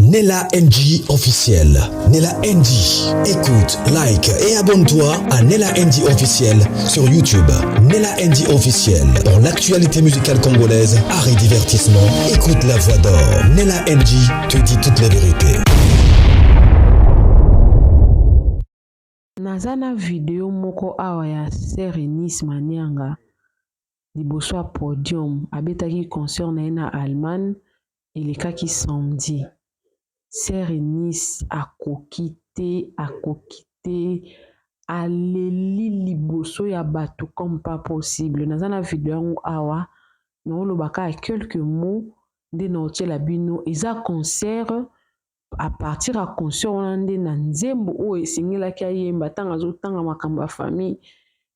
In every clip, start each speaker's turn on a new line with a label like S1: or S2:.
S1: Nella NG officiel. Nella NG. Écoute, like et abonne-toi à Nella NG officiel sur YouTube. Nella NG officiel. Pour l'actualité musicale congolaise, art et divertissement, écoute la voix d'or. Nella NG te dit toute la vérité.
S2: Nazana vidéo moko awa ya Serenis Manianga liboso ya podium abetaki concert na ye na Allemagne elekaki samedi. Serenis akoki te aleli liboso ya bato comme pas possible. Nazana vidéo yango awa naolobaka ya quelques mots nde naotiela bino eza concert. À partir à concert on a na nzembo o esingelaki ayemba tanga azotanga makambo ya famille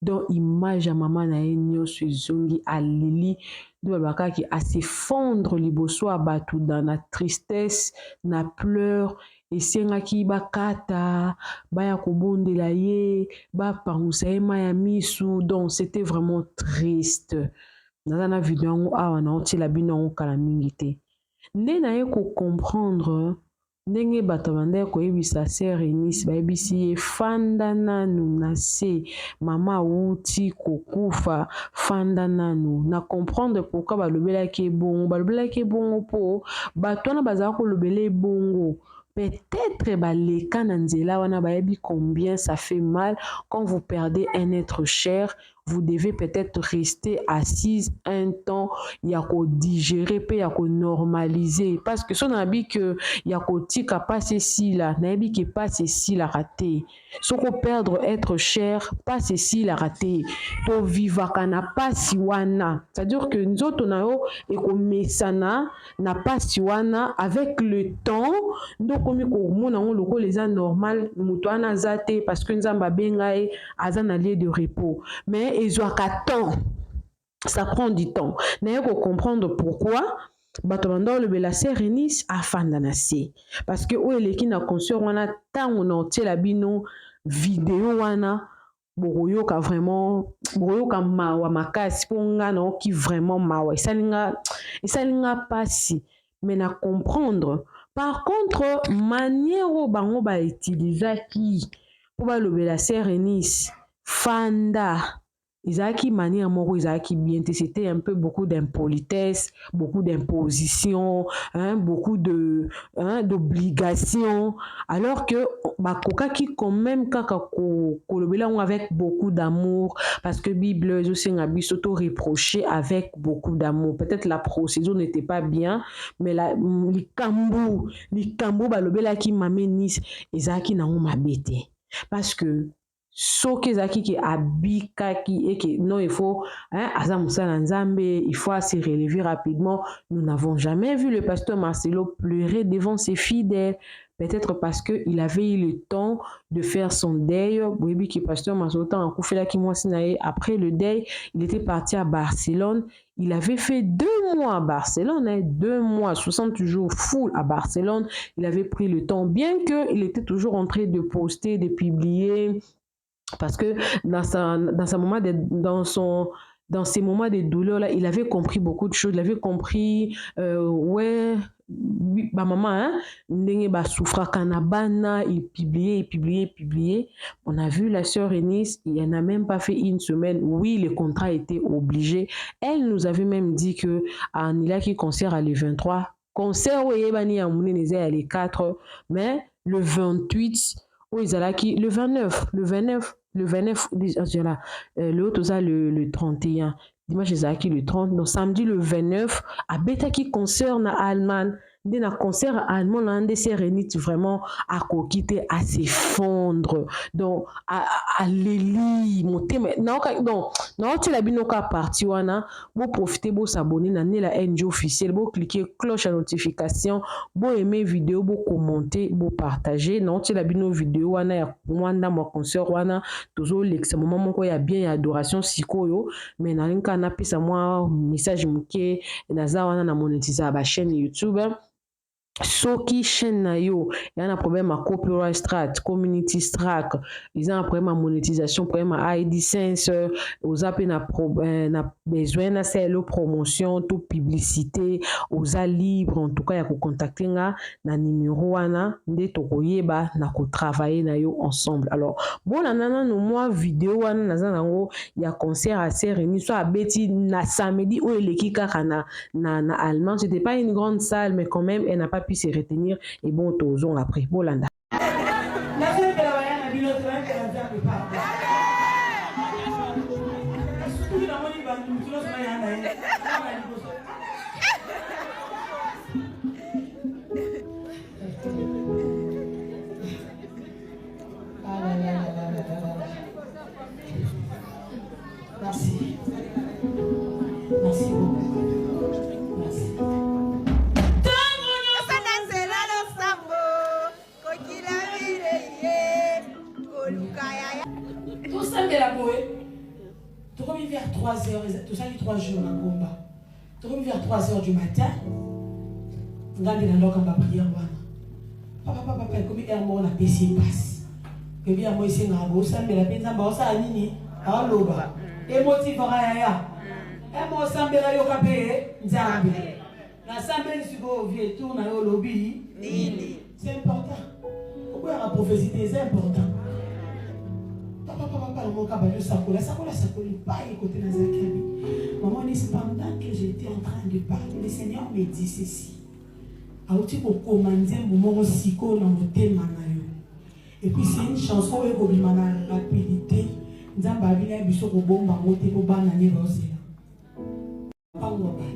S2: donc image ya mama na ye nyonso ezongi aleli nde balobaka ki asefondre liboso ya bato dans la tristesse na pleurs esengaki bakata baya kobondela ye bapangusa ye ma ya misu donc c'était vraiment triste. Naza na video yango awa naotiela bino yango kala mingi te nde na ye comprendre ndenge bato banda koyebisa Serenis bayebisi ye fanda nanu na se mama wuti kokufa fanda nanu na comprendre pourquoi balobelaki bongo po bato wana bazala kolobela bongo peut-être baleka na nzela wana bayebi combien ça fait mal quand vous perdez un être cher. Vous devez peut-être rester assise un temps, il y a qu'à digérer, puis il y a qu'à normaliser. Parce que si on a dit que il y a qu'à tika pas ceci là, n'a dit que pas ceci là raté. Si on perdre être cher, pas ceci là raté. Pour vivre kana pas siwana. C'est-à-dire que nous autres on a eu et qu'on met ça na pas siwana avec le temps. Donc comme on a un loco les ans normal, mutuana zate parce que nous avons bengaï azan allié de repos. Mais ils ont qu'à temps. Ça prend du temps. N'a pas comprendre pourquoi. Batomando le bela Serenis a fandanase. Parce que où est qui na concert wana tant on a la bino vidéo wana boroyoka vraiment boroyoka mawa makasi ponga no qui vraiment mawa. Isalinga passi. Mais na comprendre. Par contre manière au bango ba utiliser qui pour ba le bela Serenis fanda. Isaki manière moko Isaki bien c'était un peu beaucoup d'impolitesse, beaucoup d'imposition, beaucoup de d'obligations alors que bakoka qui quand même kaka kolobela avec beaucoup d'amour parce que Bible aussi ngabi s'auto reproché avec beaucoup d'amour. Peut-être la procédure n'était pas bien mais la likambo balobela ki mamenis Isaki na mabete parce que soki zaki ki abikaki et que non il faut azamusala nzambe il faut se relever rapidement. Nous n'avons jamais vu le pasteur Marcelo pleurer devant ses fidèles, peut-être parce que il avait eu le temps de faire son deuil. Oui qui pasteur Marcelo tant koufela ki moi sinaye après le deuil il était parti à Barcelone. Il avait fait 2 mois à Barcelone, 2 mois, 60 jours full à Barcelone. Il avait pris le temps, bien qu'il était toujours en train de poster, de publier. Parce que dans ces moments de douleur là, il avait compris beaucoup de choses. Il avait compris ouais ma maman ndenge ba souffra kanabana, il publiait. On a vu la sœur Eunice, il n'a même pas fait une semaine. Oui, le contrat était obligé. Elle nous avait même dit que il a qui concert à le 23, concert où il y a les 4, mais le 28 où ils allaient qui le 29 l'autre ça le 31 dimanche ezalaki le 30 donc samedi le 29 abetaki concert na Allemagne nde na concert allemand na nde Serenis vraiment akoki te à s'effondre donc à leli motema donc naotiela bino ka parti wana bo profiter bo s'abonner na Nella NG officiel bo cliquer cloche à notification bo aimer vidéo bo commenter bo partager naotiela bino vidéo wana ya mwanda mo concert wana tozo lexa moment moko ya bien ya adoration sikoyo mais na linka na pesa moi message muke naza wana na monétiser ba chaîne YouTube soki chaîne na yo ya na problème à copyright strike, community strike, ils ont un problème à monétisation, problème à AdSense, aux appels na besoin na c'est promotion, tout publicité, aux a libre en tout cas ya ko contacter nga na numéro wana nde tokoyeba na ko travailler na yo ensemble. Alors bon nana no moi vidéo wana naza nango ya concert à Sereni so abeti na samedi ou eleki kaka na Allemagne, c'était pas une grande salle mais quand même elle n'a pas pu se retenir et bon tozon après bolanda
S3: merci merci beaucoup merci. Tout ça, mais la moé. Tu reviens vers 3h, tout ça, les 3 jours, dans le combat. Tu reviens vers 3h du matin. Regardez dans l'ordre, on va prier. Papa, comme il y a un mot, on a baissé passe. Que bien, moi, c'est un rabo, ça, mais la peine, ça, ça, a nini. Ah, l'oba. Et motif, ya. Et moi, ça, mais la yoka paye, nzambe. La sambe, si vous voulez, tourne à lobby. C'est important. Pourquoi la prophétie, c'est important. Papa, mon cabane, sacola, pas écouter dans un cabine. Maman, pendant que j'étais en train de parler, le Seigneur me dit ceci. Aouti pour commander mon moment psycho dans mon thème. Et puis c'est une chanson où il y a une rapidité. Nous avons parlé de ce que bon bangote pour banane rosé. Pas moi pas.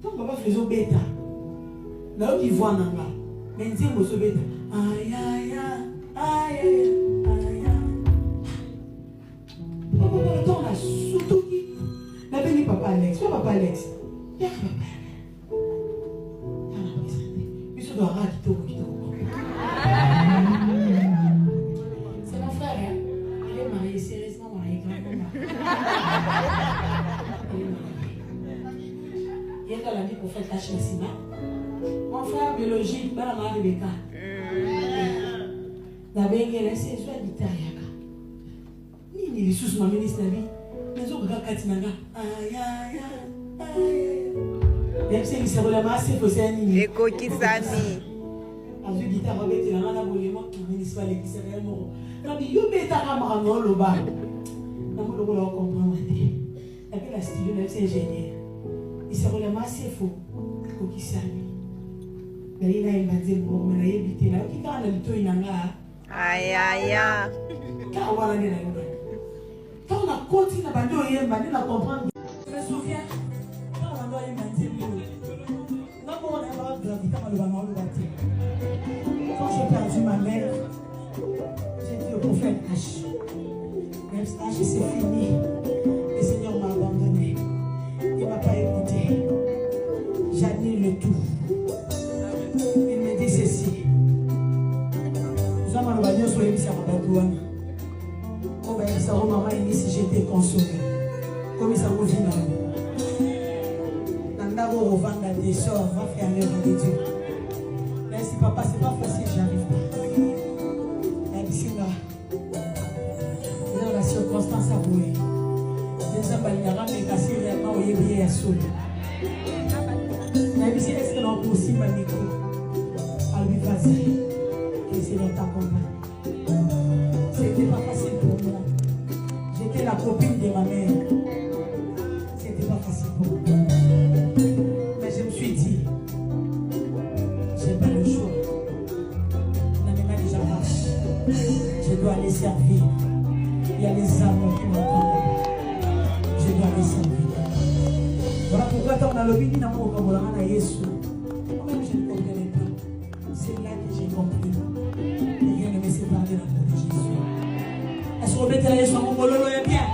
S3: Donc papa faisait bêta. Là où il voit nanga. Mais il dit monsieur bêta. Aïe aïe aïe aïe. Papa on a surtout qui. La belle papa Alex. Papa Alex. Père papa. C'est mon frère, hein? Il est marié, sérieusement marié, grand-maman. Il est dans la vie pour faire tâche de mon frère biologique, dans la main de Béka. La bengue, c'est soit d'Italiaka. Ni les sous ma ministre, la vie. Mais on regarde Katinanga. Aïe, aïe, aïe. Même si c'est vraiment assez pour ça, ni.
S4: Eko Kisani.
S3: Avec guitare, avec la main à bolément, qui municipal et qui s'est réellement. Quand il y a des taramans, le bas. Dans le rôle, on comprend. Et puis la studio, c'est ingénieur. Il s'est vraiment assez faux. Eko Kisani. Mais il a une bande pour me l'éviter là. Qui a le tout, il a.
S4: Aïe, aïe, aïe.
S3: Car on a la quand on a continué à bande, il y a une bande à comprendre. Je me souviens. Quand j'ai perdu ma mère, j'ai dit au prophète H. Même H, c'est fini. Le Seigneur m'a abandonné. Il ne m'a pas écouté. J'annule le tout. Il me dit ceci. Nous avons le bagnole sur l'émission Rabadouane. On va dire ça, maman, il si j'étais consolée. Comme ça vous vit là. Au vent des sorts, va faire l'œuvre de Dieu. Merci papa, c'est pas facile, j'arrive pas. Merci là. Dans la circonstance à vous. Les abalinaras me cassent réellement au yébié à sol. Merci, est-ce que l'on peut aussi manico? À lui, vas-y. Que le Seigneur t'accompagne. C'était pas facile pour moi. J'étais la copine de ma mère. C'était pas facile pour moi. Je me suis dit, j'ai pas le choix. La mémoire déjà vache. Je dois les servir. Il y a les âmes qui m'entendent. Je dois les servir. Voilà pourquoi quand on a le béni dans mon corps, on a Jésus. Moi-même, je ne comprenais pas. C'est là que j'ai compris. Et rien ne me sépare de l'amour de Jésus. Est-ce qu'on peut dire Jésus à mon bololo est bien?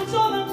S5: Come on,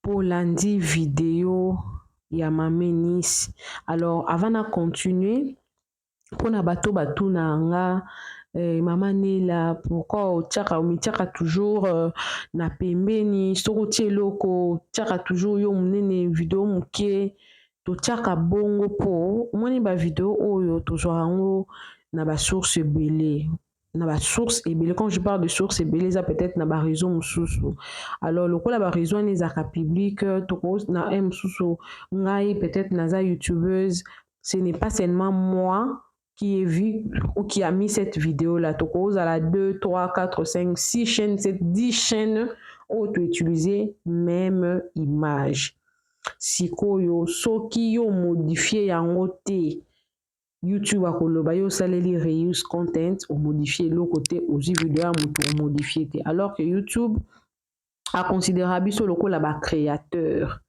S2: Polandi vidéo ya Mamenis. Alors avant de continuer, pour na bato na nga Maman Nela, pourquoi omichaka toujours na pembeni soko tieloko chaka toujours yo munene vidéo muke to chaka bongo po moni ba vidéo oyo toujours yango na ba source belé. Na ba source ebele, quand je parle de source ebele ça peut-être na ba réseau mususu. Alors le la ba réseau les aka public to na mususu ngai peut-être na za youtubeuse, ce n'est pas seulement moi qui ai vu ou qui a mis cette vidéo là. To cause à la 2 3 4 5 6 chaînes, 7 10 chaînes où tu utiliser même image. Sikoyo soki yo modifier yango te YouTube akoloba yo saleli reuse content ou modifier le côté aussi vidéo ou modifier te, alors que YouTube a considéré biso loko la ba créateur.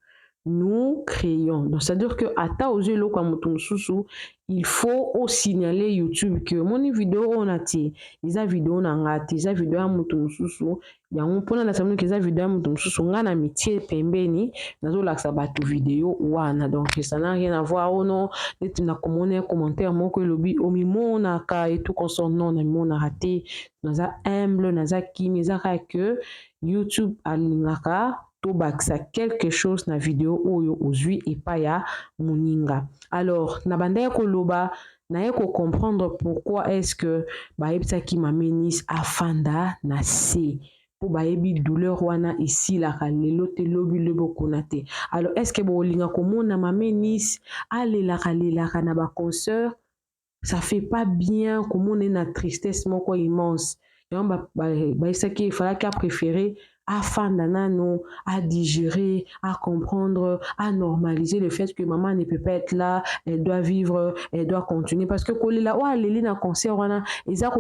S2: Nous créons. Donc, c'est-à-dire que à ta osé lo comme ton sous il faut signaler YouTube que mon vidéo on a ti, les vidéos na ngati, les vidéos à mon sous ya on pona la semaine que les vidéos à mon sous ngana métier pembeni nazo laksa batu vidéo wana, donc ça n'a rien à voir ou non net na commoner commentaire mon que lobby au mimo na ka et tout concerne non na mon a raté naza humble naza ki mezaka que YouTube alingaka to baksa quelque chose na vidéo oyo ozui et pas ya moninga. Alors na banda ko loba na ko comprendre pourquoi est-ce que baebsa ki Mamenis afanda na se pour baebi douleur wana ici la kalelo te lobi le bokonate. Alors est-ce que bo linga komona Mamenis alela na ba concert, ça fait pas bien komona na tristesse moko immense. Il fallait qu'il a préféré afin à digérer, à comprendre, à normaliser le fait que maman ne peut pas être là, elle doit vivre, elle doit continuer. Parce que quand elle est concert, il y a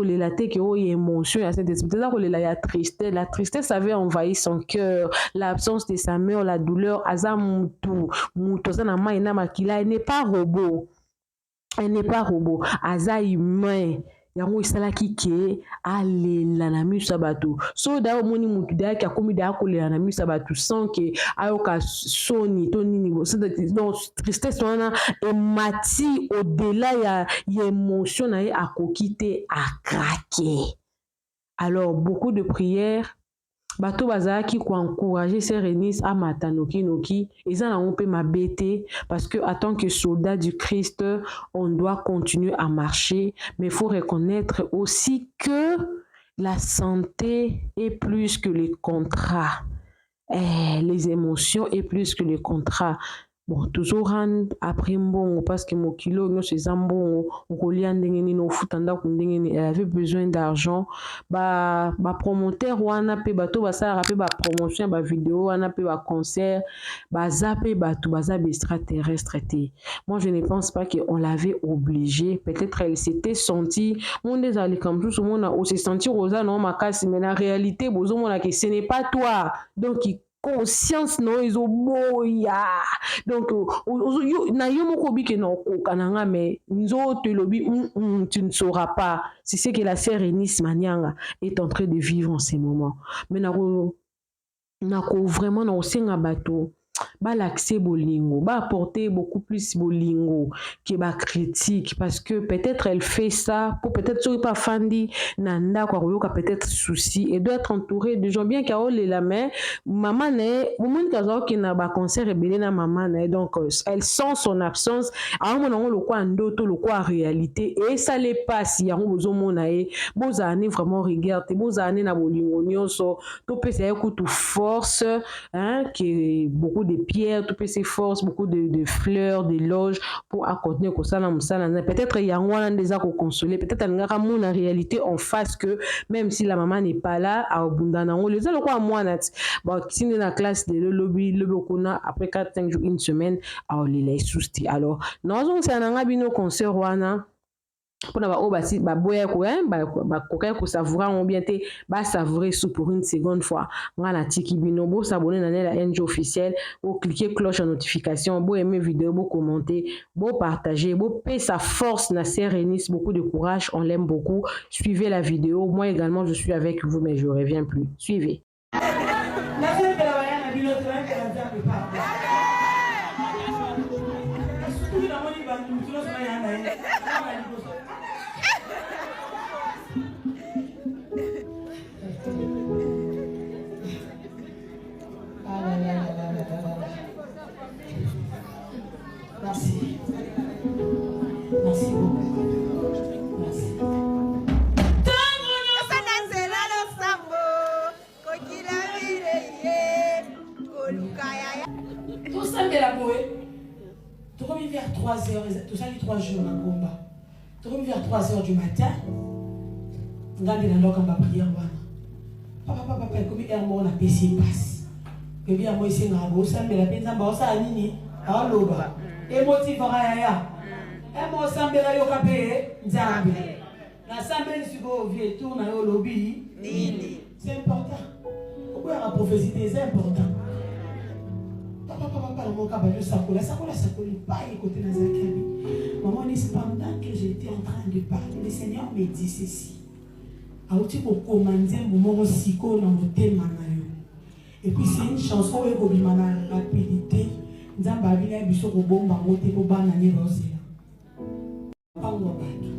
S2: une émotion, la tristesse avait envahi son cœur, l'absence de sa mère, la douleur, elle n'est pas robot. Elle n'est pas robot. Aza humain. Yango isalaki ke alela na miso bato. So da omoni mutu da ki akomi da akolela na miso bato sans que ayoka soni to nini. Donc tristesse wana emati au-delà ya émotion na ye akoki te a craquer. Alors beaucoup de prières bato bazalaki ko encourager Sœur Eunice à matanoki noki eza na mpe mabete parce que en tant que soldat du Christ on doit continuer à marcher mais il faut reconnaître aussi que la santé est plus que les contrats, les émotions est plus que les contrats. Bon, toujours après bon parce que mon kilo no c'est zambon on elle avait besoin d'argent ba promoteur wana pe bato ba sala pe ba promotion ba vidéo wana pe ba concert ba zappé bato ba za extraterrestre. Moi je ne pense pas qu'on l'avait obligé, peut-être elle s'était sentie mon des allés comme tout le monde on s'est senti rosa non ma casse mais la réalité bozo mon que ce n'est pas toi donc conscience non ils ont boya donc na yo moko bike na okokananga mais nzo te lobi tu ne sauras pas. C'est ce que la Sœur Eunice Manyanga est en train de vivre en ce moment. Mais nako vraiment na osenga bato ba l'accès bolingo ba apporter beaucoup plus bolingo que ba critique parce que peut-être elle fait ça pour peut-être sur pas fandi nanda kwa yoka peut-être souci et doit être entourée de gens bien qu'aole la main maman ne moment kazo ki na ba concert rebelle na maman ne donc elle sent son absence a mon le quoi ndoto le quoi réalité et ça les passe ya bozo mona e bozane vraiment regarde bozane na bolingo nyonso to pesa ekutu force hein que beaucoup de pierres, tout ces forces, beaucoup de fleurs, d'éloges pour accorder que ça peut-être il y a un des à consoler, peut-être il y a en réalité en face que même si la maman n'est pas là, à abondana on les a le quoi moi nat. Bon, si dans la classe de le lobby après 4-5 jours une semaine, alors les soucis. Alors, non c'est un bino concert wana pour n'avoir basi ba boya ko ba koka ko savourer on bien te ba savourer sous pour une seconde fois ngana tiki bino bo s'abonner na la NG officielle ou cliquer cloche en notification bo aimer vidéo bo commenter bo partager bo payer sa force na Sœur Eunice beaucoup de courage on l'aime beaucoup suivez la vidéo moi également je suis avec vous mais je reviens plus suivez
S3: Merci. Merci beaucoup. Merci. Tout ça, c'est la moée. Tu reviens vers 3h, tout ça, les 3 jours dans le combat. Tu reviens vers 3h du matin. Regardez dans l'ordre en prière. Papa, comme il y a un mot, on a PC passe. Que bien, moi, c'est un beau, ça, mais la peine, ça a nini. Alors, émotivera ya emo sambela yo kapé nzambe na sambeli siko vie tour na yo lobby nini c'est important pourquoi la prophétie c'est important papa mon cabane sakola pas écouter dans zakami maman dit pendant que j'étais en train de parler le Seigneur me dit ceci auti ko commander mon siko na motema na yo et puis c'est une chanson où il y a une rapidité nzamba abina biso ko bomba ngote ko bana ni rosela pango bato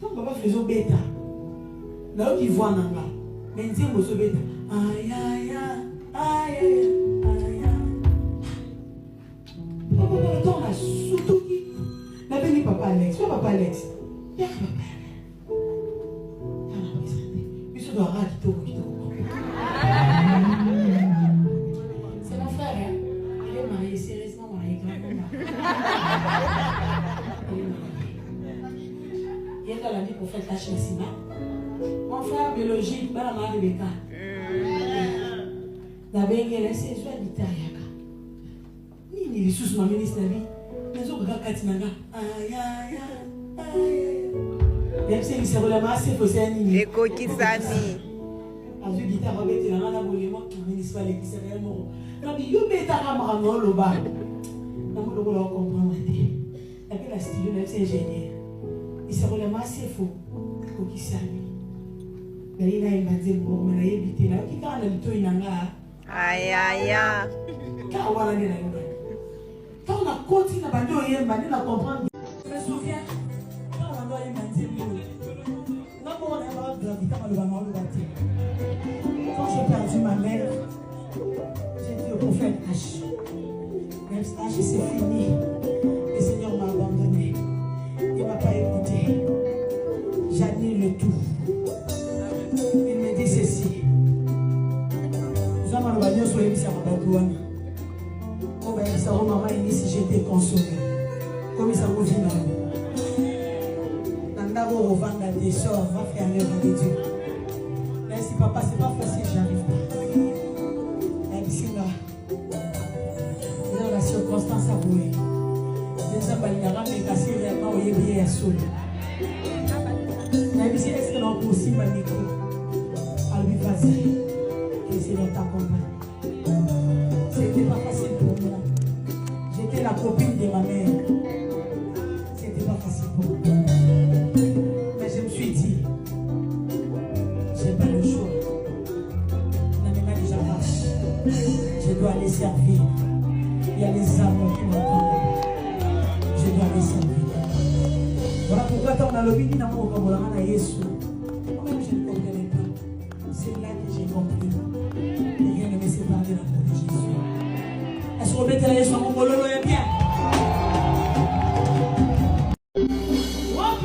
S3: donc baba faisait beta là où il voit nanga mais nzembo so beta aïe aïe aïe aïe papa ton la sutuki la beni papa Alex ya papa biso do ara kitoko c'est mon frère hein. Il est sérieusement marié il est dans la vie pour faire tâche de cinéma. Mon frère biologique, ben la mère de Béka. nabengela sezwa litayaka nini lisusu ma ministre bi nazokoka kati nanga ayaya yepse ngisekola mase foseni
S4: ekokisami
S3: azu gita babetela ngana bolemo municipal ekisaka moko kabi yo betaka makambo oloba namodokola comprendre te la studio na ingénieur isekola mase fo ekokisami naye nayemba nzembo me nayebi te nayoki kaka na litoi nanga
S4: ayaya
S3: kaka wana nde nayoka ntango nakoti na bandi oyemba nde na comprendre me souviens kaka bandi oyemba nzembo nga moko nayebaka gravita maloba na oloba te quand j'ai perdu ma mère j'ai dit au prophète H même H c'est fini le Seigneur m'a abandonné il m'a pas écouté j'annule le tout. Il me dit ceci. Nous avons le bagnole sur les Sarabadouane. On va dire ça, maman, il si j'étais consolé. Comme ça vous vient. Nanda vous revendre des sorts, va faire l'œuvre de Dieu. Merci papa, c'est pas facile, j'arrive pas. La bisinga. Dans la circonstance à vous. Les abalinaras me casser réellement au yébié à sol. Est-ce que l'on peut aussi maniquer à lui vas-y que le Seigneur t'accompagne. C'était pas facile pour moi. J'étais la copine de ma mère. C'était pas facile pour moi. Mais je me suis dit, j'ai pas le choix. Je n'en ai pas déjà marché. Je dois les servir. Il y a les âmes qui m'entendent. Je dois les servir. Voilà pourquoi quand on a le midi dans mon corps, on a Jésus. Moi-même, je ne comprenais pas. C'est là que j'ai compris. Et rien ne me sépare de l'amour de Jésus. Est-ce qu'on met la Jésus à mon bololo et bien?
S5: What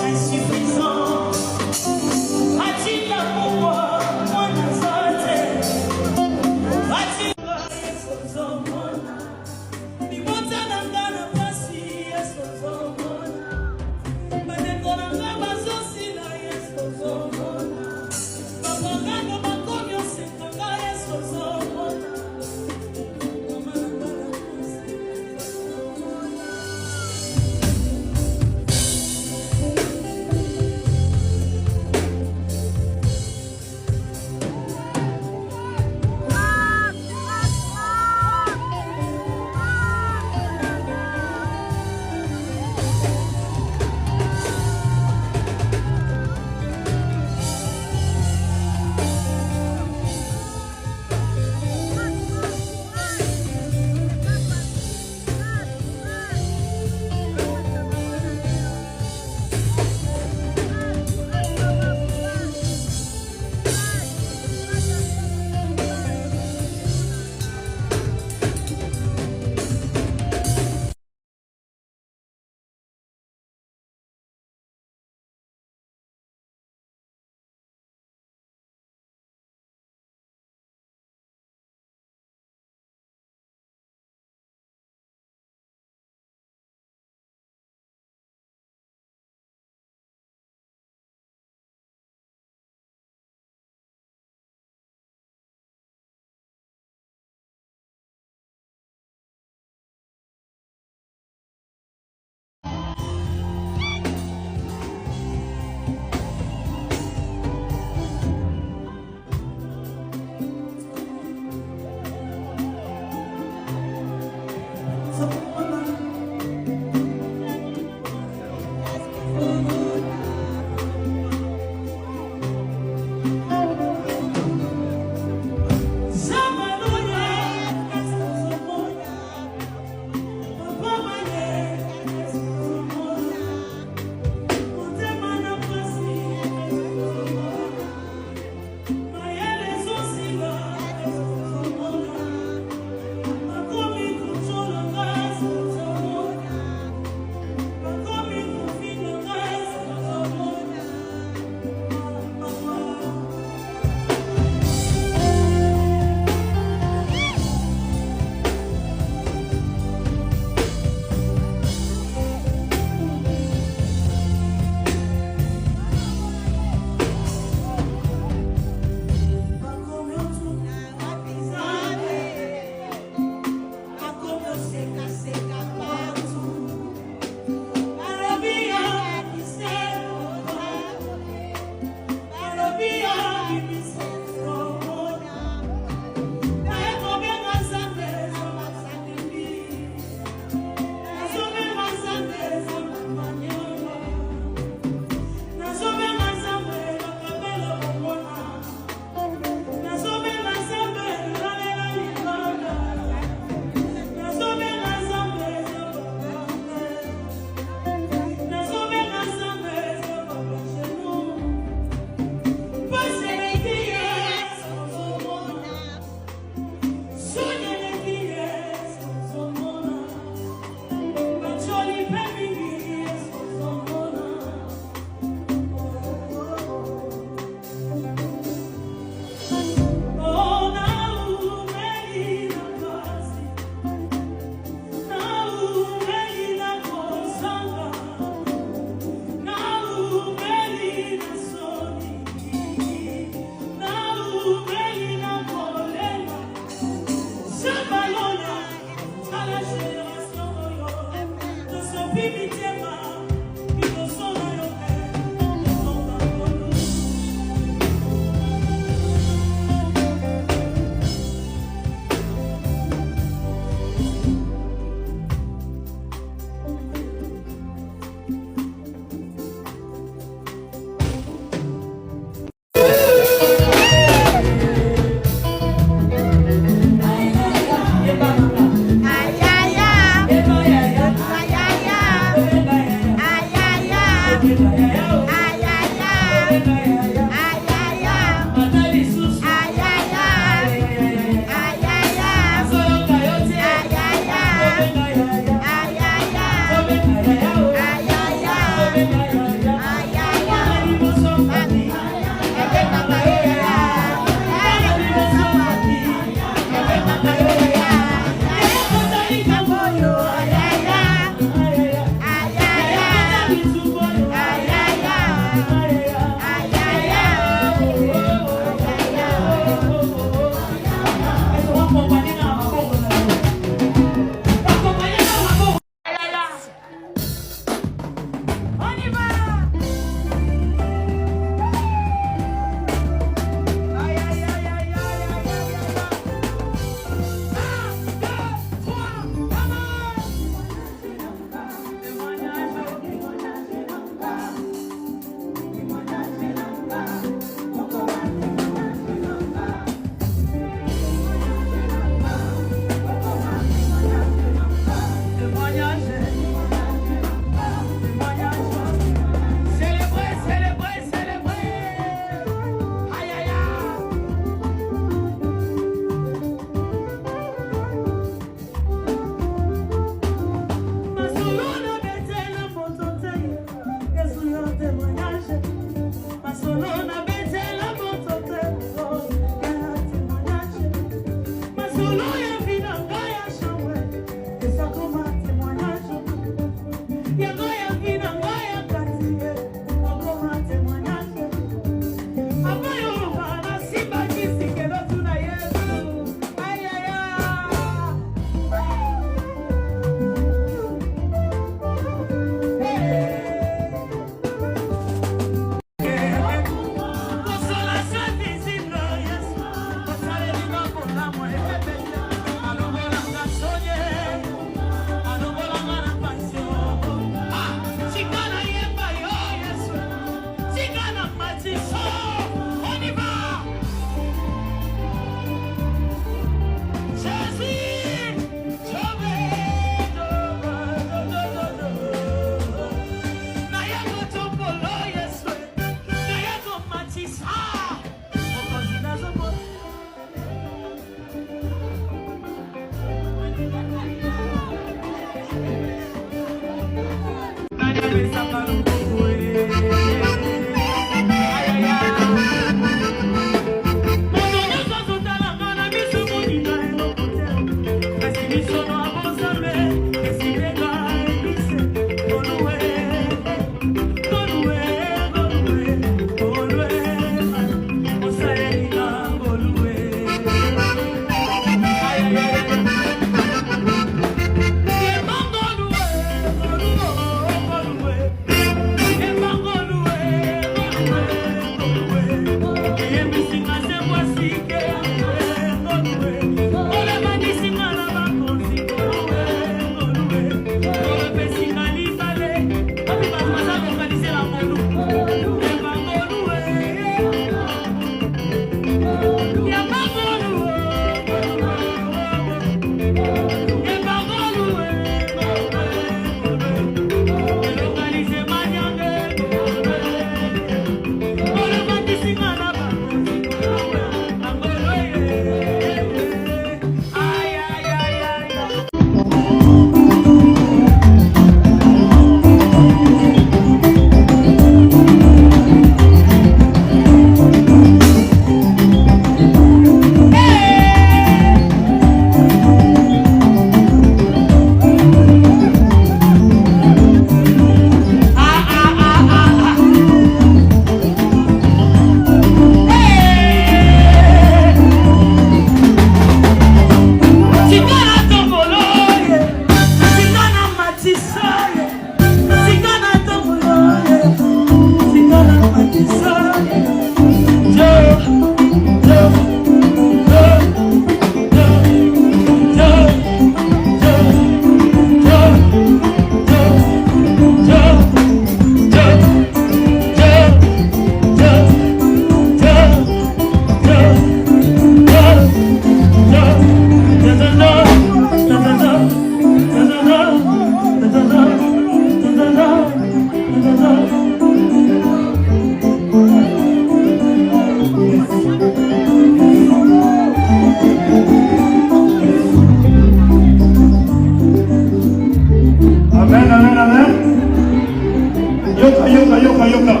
S5: yoka.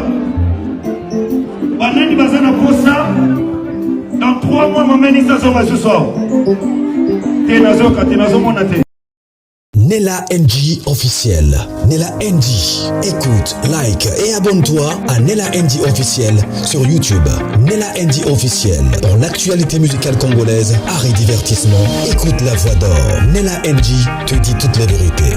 S5: Banani bazana posa. Dans 3 mois, mameni sazoka ce soir. Tenazo monate.
S1: Nella NG officiel. Nella NG. Écoute, like et abonne-toi à Nella NG officiel sur YouTube. Nella NG officiel. Pour l'actualité musicale congolaise, art et divertissement, écoute la voix d'or. Nella NG te dit toutes les vérités.